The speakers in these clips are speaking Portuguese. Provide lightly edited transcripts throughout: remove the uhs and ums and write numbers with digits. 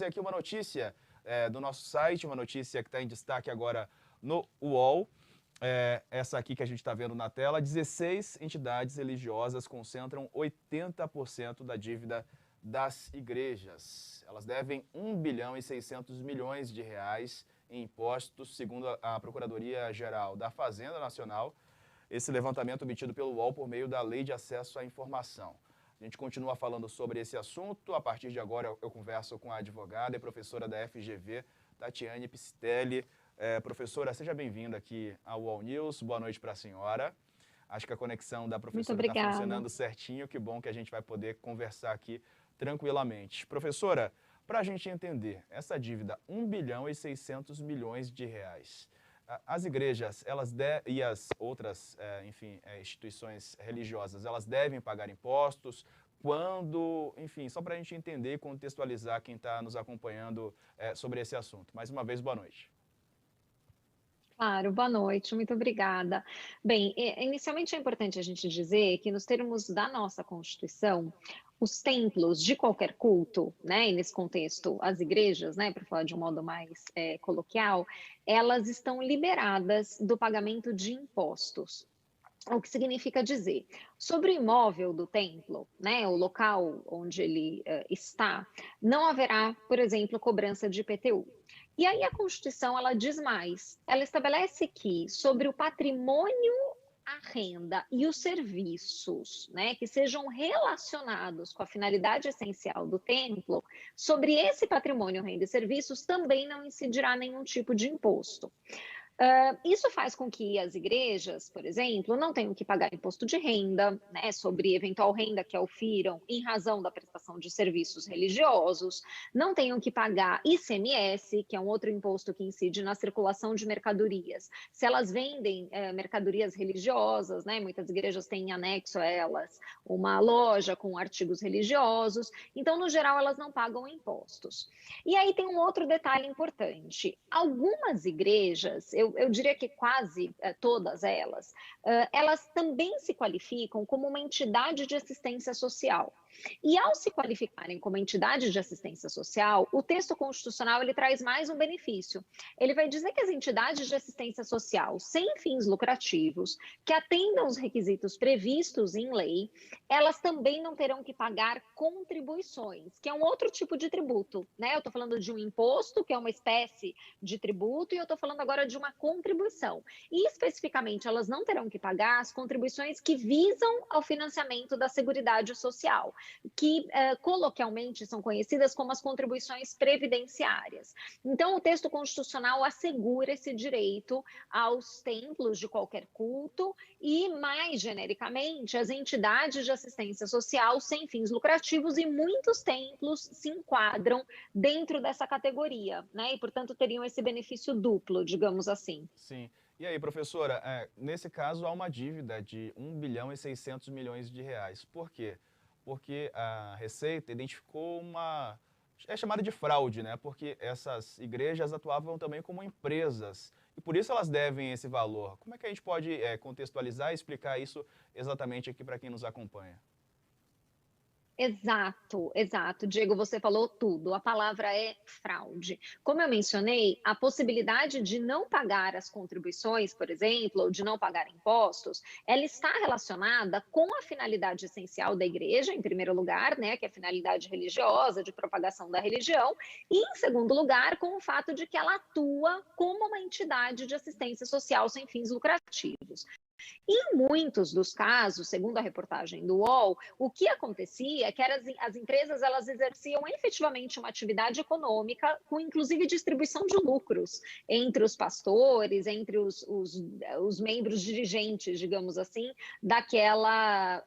aqui uma notícia do nosso site, uma notícia que está em destaque agora no UOL. Essa aqui que a gente está vendo na tela: 16 entidades religiosas concentram 80% da dívida das igrejas. Elas devem 1 bilhão e 600 milhões de reais em impostos, segundo a Procuradoria-Geral da Fazenda Nacional. Esse levantamento obtido pelo UOL por meio da Lei de Acesso à Informação. A gente continua falando sobre esse assunto. A partir de agora eu converso com a advogada e professora da FGV, Tatiane Pistelli. Professora, seja bem-vinda aqui ao UOL News. Boa noite para a senhora. Acho que a conexão da Muito professora está obrigada. funcionando certinho. Que bom que a gente vai poder conversar aqui tranquilamente. Professora, para a gente entender, essa dívida, 1 bilhão e 600 milhões de reais, as igrejas e as outras instituições religiosas, elas devem pagar impostos? Quando? Enfim, só para a gente entender e contextualizar quem está nos acompanhando sobre esse assunto. Mais uma vez, boa noite. Claro, boa noite, muito obrigada. Bem, inicialmente é importante a gente dizer que, nos termos da nossa Constituição, os templos de qualquer culto, né, e nesse contexto as igrejas, né, para falar de um modo mais coloquial, elas estão liberadas do pagamento de impostos. O que significa dizer, sobre o imóvel do templo, né, o local onde ele está, não haverá, por exemplo, cobrança de IPTU. E aí a Constituição, ela diz mais, ela estabelece que sobre o patrimônio, a renda e os serviços, né, que sejam relacionados com a finalidade essencial do templo, sobre esse patrimônio, renda e serviços também não incidirá nenhum tipo de imposto. Isso faz com que as igrejas, por exemplo, não tenham que pagar imposto de renda, né, sobre eventual renda que aufiram em razão da prestação de serviços religiosos, não tenham que pagar ICMS, que é um outro imposto que incide na circulação de mercadorias. Se elas vendem mercadorias religiosas, né, muitas igrejas têm em anexo a elas uma loja com artigos religiosos, então, no geral, elas não pagam impostos. E aí tem um outro detalhe importante: algumas igrejas, eu diria que quase todas elas, elas também se qualificam como uma entidade de assistência social. E ao se qualificarem como entidade de assistência social, o texto constitucional ele traz mais um benefício. Ele vai dizer que as entidades de assistência social sem fins lucrativos, que atendam os requisitos previstos em lei, elas também não terão que pagar contribuições, que é um outro tipo de tributo, né? Eu estou falando de um imposto, que é uma espécie de tributo, e eu estou falando agora de uma contribuição. E, especificamente, elas não terão que pagar as contribuições que visam ao financiamento da Seguridade Social, que coloquialmente são conhecidas como as contribuições previdenciárias. Então, o texto constitucional assegura esse direito aos templos de qualquer culto e, mais genericamente, as entidades de assistência social sem fins lucrativos, e muitos templos se enquadram dentro dessa categoria, né? E, portanto, teriam esse benefício duplo, digamos assim. Sim. E aí, professora, nesse caso há uma dívida de 1 bilhão e 600 milhões de reais. Por quê? Porque a Receita identificou é chamada de fraude, né? Porque essas igrejas atuavam também como empresas e por isso elas devem esse valor. Como é que a gente pode contextualizar e explicar isso exatamente aqui para quem nos acompanha? Exato, exato. Diego, você falou tudo. A palavra é fraude. Como eu mencionei, a possibilidade de não pagar as contribuições, por exemplo, ou de não pagar impostos, ela está relacionada com a finalidade essencial da igreja, em primeiro lugar, né, que é a finalidade religiosa, de propagação da religião, e, em segundo lugar, com o fato de que ela atua como uma entidade de assistência social sem fins lucrativos. Em muitos dos casos, segundo a reportagem do UOL, o que acontecia é que as empresas elas exerciam efetivamente uma atividade econômica com, inclusive, distribuição de lucros entre os pastores, entre os membros dirigentes, digamos assim, daquela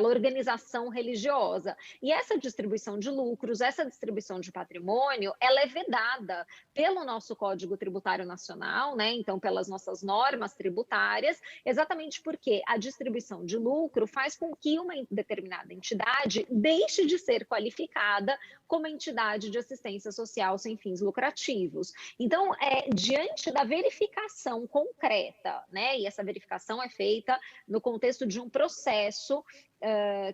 organização religiosa. E essa distribuição de lucros, essa distribuição de patrimônio, ela é vedada pelo nosso Código Tributário Nacional, né? Então, pelas nossas normas tributárias, exatamente porque a distribuição de lucro faz com que uma determinada entidade deixe de ser qualificada como entidade de assistência social sem fins lucrativos. Então, diante da verificação concreta, né, e essa verificação é feita no contexto de um processo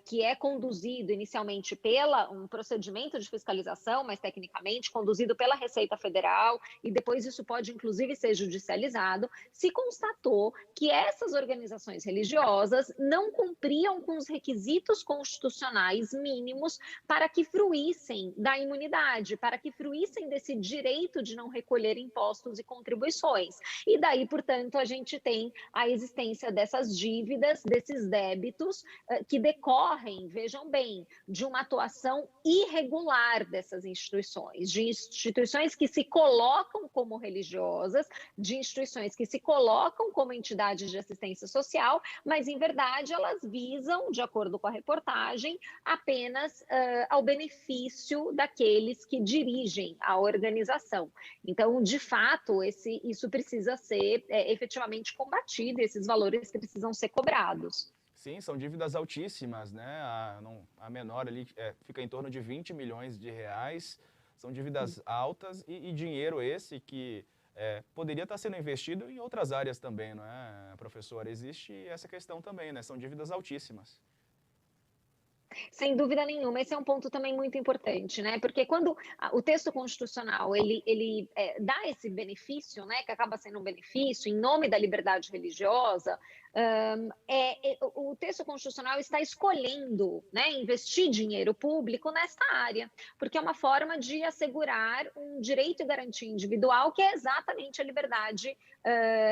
que é conduzido inicialmente pela um procedimento de fiscalização, mas tecnicamente conduzido pela Receita Federal, e depois isso pode inclusive ser judicializado, se constatou que essas organizações religiosas não cumpriam com os requisitos constitucionais mínimos para que fruíssem da imunidade, para que fruíssem desse direito de não recolher impostos e contribuições. E daí, portanto, a gente tem a existência dessas dívidas, desses débitos, que decorrem, vejam bem, de uma atuação irregular dessas instituições, de instituições que se colocam como religiosas, de instituições que se colocam como entidades de assistência social, mas, em verdade, elas visam, de acordo com a reportagem, apenas ao benefício daqueles que dirigem a organização. Então, de fato, isso precisa ser efetivamente combatido, esses valores precisam ser cobrados. Sim, são dívidas altíssimas, né? A menor ali fica em torno de 20 milhões de reais. São dívidas altas e dinheiro esse que poderia estar sendo investido em outras áreas também, não é, professora? Existe essa questão também, né? São dívidas altíssimas. Sem dúvida nenhuma, esse é um ponto também muito importante, né? Porque quando o texto constitucional ele dá esse benefício, né, que acaba sendo um benefício em nome da liberdade religiosa, o texto constitucional está escolhendo, né, investir dinheiro público nesta área, porque é uma forma de assegurar um direito e garantia individual que é exatamente a liberdade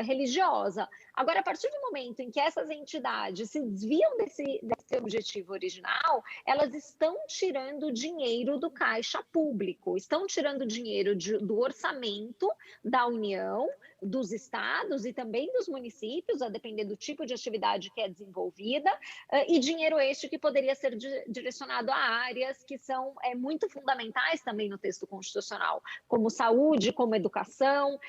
religiosa. Agora, a partir do momento em que essas entidades se desviam desse objetivo original, elas estão tirando dinheiro do caixa público, estão tirando dinheiro do orçamento da União, dos estados e também dos municípios, a depender do tipo de atividade que é desenvolvida, e dinheiro este que poderia ser direcionado a áreas que são muito fundamentais também no texto constitucional, como saúde, como educação,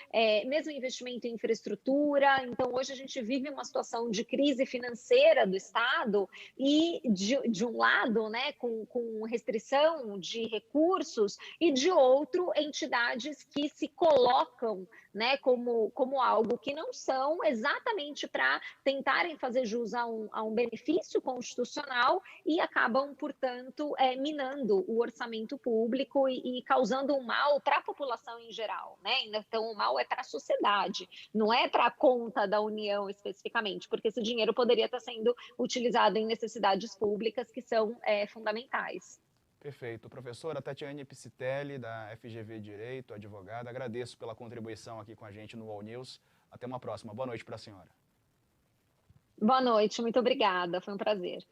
mesmo investimento em infraestrutura. Então, hoje a gente vive uma situação de crise financeira do Estado e, de um lado, né, com restrição de recursos, e de outro, entidades que se colocam, né, como algo que não são, exatamente para tentarem fazer jus a um benefício constitucional e acabam, portanto, minando o orçamento público e causando um mal para a população em geral, né? Então, o mal é para a sociedade, não é para a conta da União especificamente, porque esse dinheiro poderia estar sendo utilizado em necessidades públicas que são fundamentais. Perfeito. Professora Tatiane Piscitelli, da FGV Direito, advogada, agradeço pela contribuição aqui com a gente no UOL News. Até uma próxima. Boa noite para a senhora. Boa noite, muito obrigada, foi um prazer.